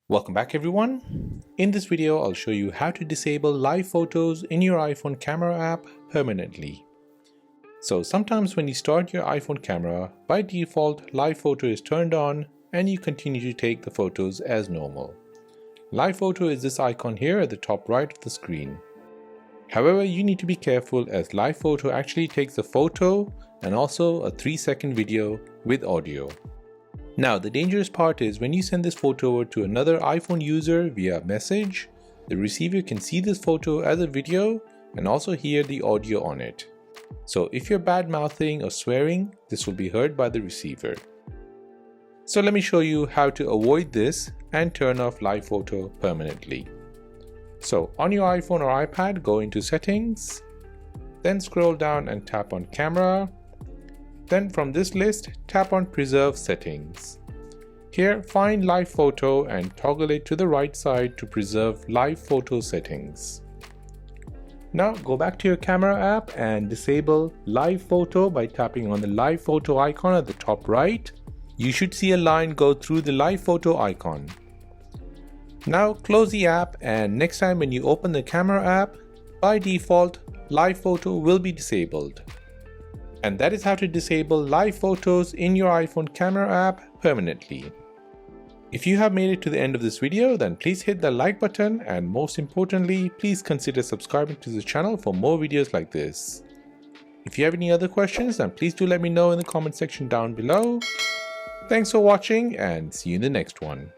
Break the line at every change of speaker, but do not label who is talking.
Welcome back everyone. In this video, I'll show you how to disable live photos in your iPhone camera app permanently. So sometimes when you start your iPhone camera, by default, live photo is turned on and you continue to take the photos as normal. Live photo is this icon here at the top right of the screen. However, you need to be careful as live photo actually takes a photo and also a 3-second video with audio. Now, the dangerous part is when you send this photo over to another iPhone user via message, the receiver can see this photo as a video and also hear the audio on it. So if you're bad mouthing or swearing, this will be heard by the receiver. So let me show you how to avoid this and turn off live photo permanently. So on your iPhone or iPad, go into settings, then scroll down and tap on camera. Then from this list, tap on preserve settings. Here, find live photo and toggle it to the right side to preserve live photo settings. Now go back to your camera app and disable live photo by tapping on the live photo icon at the top right. You should see a line go through the live photo icon. Now close the app, and next time when you open the camera app, by default, live photo will be disabled. And that is how to disable live photos in your iPhone camera app permanently. If you have made it to the end of this video, then please hit the like button, and most importantly, please consider subscribing to the channel for more videos like this. If you have any other questions, then please do let me know in the comment section down below. Thanks for watching and see you in the next one.